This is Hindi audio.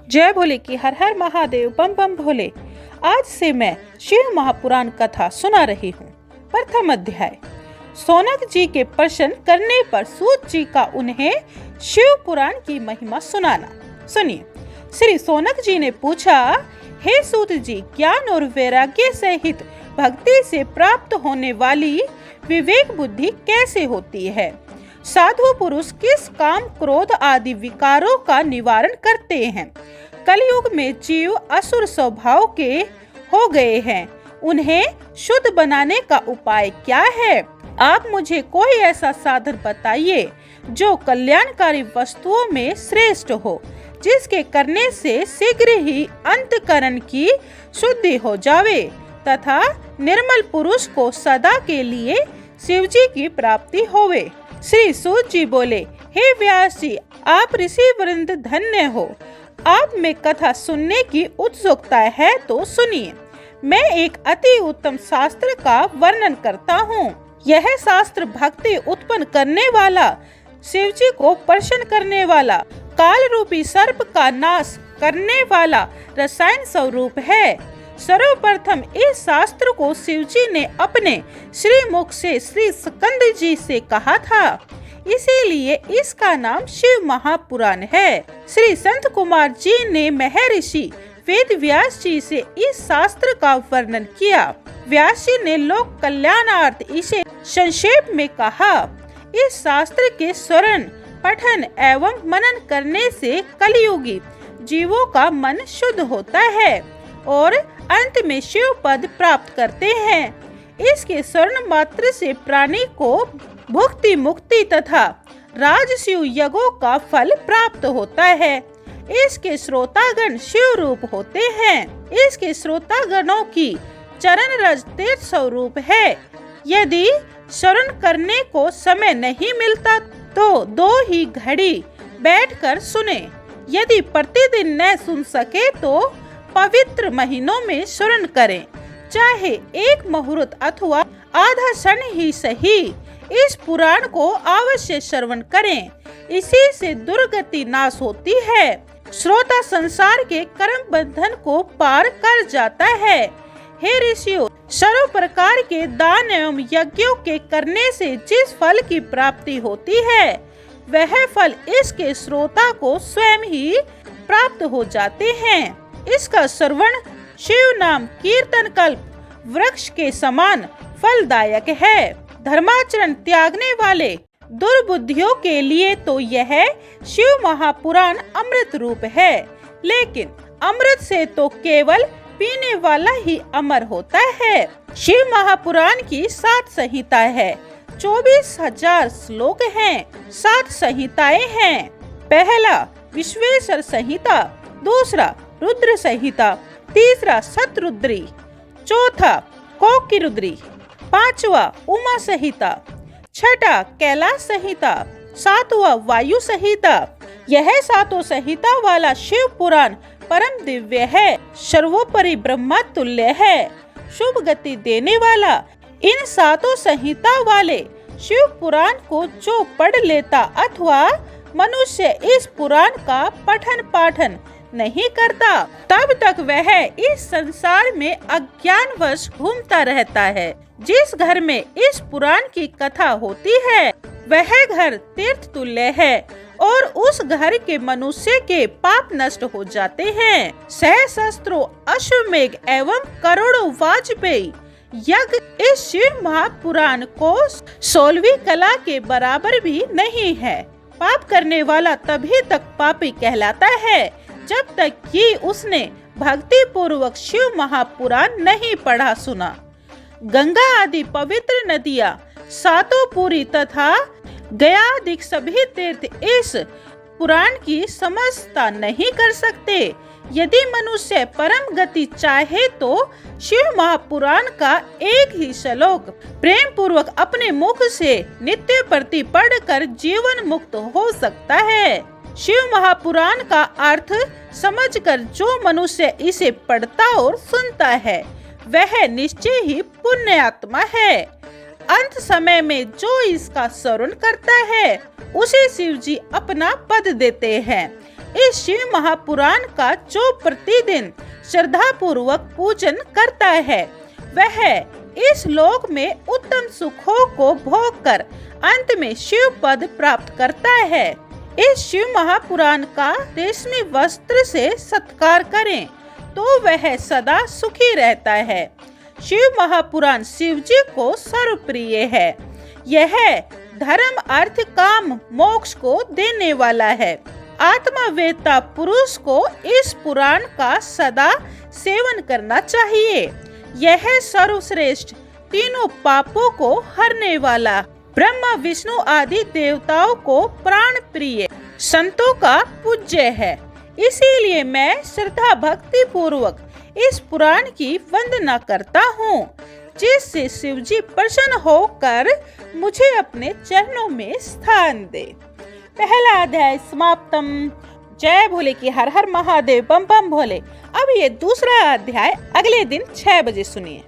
जय भोले की हर हर महादेव, बम बम भोले। आज से मैं शिव महापुराण कथा सुना रही हूँ। प्रथम अध्याय। सौनक जी के प्रश्न करने पर सूत जी का उन्हें शिव पुराण की महिमा सुनाना। सुनिए। श्री सौनक जी ने पूछा, हे सूत जी, ज्ञान और वैराग्य सहित भक्ति से प्राप्त होने वाली विवेक बुद्धि कैसे होती है? साधु पुरुष किस काम क्रोध आदि विकारों का निवारण करते हैं? कलयुग में जीव असुर स्वभाव के हो गए हैं, उन्हें शुद्ध बनाने का उपाय क्या है? आप मुझे कोई ऐसा साधन बताइए जो कल्याणकारी वस्तुओं में श्रेष्ठ हो, जिसके करने से शीघ्र ही अंतःकरण की शुद्धि हो जावे तथा निर्मल पुरुष को सदा के लिए शिवजी की प्राप्ति होवे। श्री सूत जी बोले, हे व्यास जी, आप ऋषि वृंद धन्य हो। आप में कथा सुनने की उत्सुकता है तो सुनिए। मैं एक अति उत्तम शास्त्र का वर्णन करता हूँ। यह शास्त्र भक्ति उत्पन्न करने वाला, शिवजी को प्रसन्न करने वाला, काल रूपी सर्प का नाश करने वाला रसायन स्वरूप है। सर्वप्रथम इस शास्त्र को शिवजी ने अपने श्रीमुख से श्री स्कंद जी से कहा था, इसीलिए इसका नाम शिव महापुराण है। श्री संत कुमार जी ने महर्षि वेद व्यास जी से इस शास्त्र का वर्णन किया। व्यास जी ने लोक कल्याणार्थ इसे संक्षेप में कहा। इस शास्त्र के श्रवण, पठन एवं मनन करने से कलियुगी जीवों का मन शुद्ध होता है और अंत में शिव पद प्राप्त करते हैं। इसके श्रवण मात्र से प्राणी को भुक्ति मुक्ति तथा राजशिव यज्ञों का फल प्राप्त होता है। इसके श्रोतागण शिव रूप होते हैं। इसके श्रोतागणों की चरण रज तेज स्वरूप है। यदि श्रवण करने को समय नहीं मिलता तो 2 ही घड़ी बैठकर सुने। यदि प्रतिदिन न सुन सके तो पवित्र महीनों में श्रवण करें, चाहे 1 मुहूर्त अथवा आधा क्षण ही सही। इस पुराण को अवश्य श्रवण करें, इसी से दुर्गति नाश होती है। श्रोता संसार के कर्म बंधन को पार कर जाता है। हे ऋषियों, सर्व प्रकार के दान एवं यज्ञों के करने से जिस फल की प्राप्ति होती है, वह फल इसके श्रोता को स्वयं ही प्राप्त हो जाते हैं। इसका श्रवण शिव नाम कीर्तन कल्प वृक्ष के समान फलदायक है। धर्माचरण त्यागने वाले दुर्बुद्धियों के लिए तो यह शिव महापुराण अमृत रूप है, लेकिन अमृत से तो केवल पीने वाला ही अमर होता है। शिव महापुराण की 7 संहिता है, 24,000 श्लोक हैं, 7 संहिताएं हैं। पहला विश्वेश्वर संहिता, दूसरा रुद्र संहिता, तीसरा शतरुद्री, चौथा कोकिरुद्री, 5वां उमा संहिता, 6ठा कैलाश संहिता, 7वां वायु संहिता। यह 7 संहिता वाला शिव पुराण परम दिव्य है, सर्वोपरि ब्रह्मा तुल्य है, शुभ गति देने वाला। इन 7 संहिता वाले शिव पुराण को जो पढ़ लेता अथवा मनुष्य इस पुराण का पठन पाठन नहीं करता, तब तक वह इस संसार में अज्ञानवश घूमता रहता है। जिस घर में इस पुराण की कथा होती है, वह घर तीर्थ तुल्य है और उस घर के मनुष्य के पाप नष्ट हो जाते हैं। सहस्त्रों अश्वमेघ एवं करोड़ों वाजपेयी यज्ञ इस शिव महापुराण को 16वीं कला के बराबर भी नहीं है। पाप करने वाला तभी तक पापी कहलाता है जब तक कि उसने भक्ति पूर्वक शिव महापुराण नहीं पढ़ा सुना। गंगा आदि पवित्र नदियाँ, 7 पुरी तथा गया आदि सभी तीर्थ इस पुराण की समझता नहीं कर सकते। यदि मनुष्य परम गति चाहे तो शिव महापुराण का एक ही श्लोक प्रेम पूर्वक अपने मुख से नित्य प्रति पढ़कर जीवन मुक्त हो सकता है। शिव महापुराण का अर्थ समझकर जो मनुष्य इसे पढ़ता और सुनता है, वह निश्चय ही पुण्य आत्मा है। अंत समय में जो इसका श्रवण करता है, उसे शिव जी अपना पद देते हैं। इस शिव महापुराण का जो प्रतिदिन श्रद्धा पूर्वक पूजन करता है वह इस लोक में उत्तम सुखों को भोग कर अंत में शिव पद प्राप्त करता है। इस शिव महापुराण का रेशमी वस्त्र से सत्कार करें तो वह सदा सुखी रहता है। शिव महापुराण शिव जी को सर्वप्रिय है। यह धर्म अर्थ काम मोक्ष को देने वाला है। आत्मवेता पुरुष को इस पुराण का सदा सेवन करना चाहिए। यह सर्वश्रेष्ठ तीनों पापों को हरने वाला, ब्रह्मा विष्णु आदि देवताओं को प्राण प्रिय, संतों का पूज्य है। इसीलिए मैं श्रद्धा भक्ति पूर्वक इस पुराण की वंदना करता हूँ, जिससे शिव जी प्रसन्न होकर मुझे अपने चरणों में स्थान दे। पहला अध्याय समाप्तम। जय भोले की हर हर महादेव, बम बम भोले। अब ये दूसरा अध्याय अगले दिन 6 बजे सुनिए।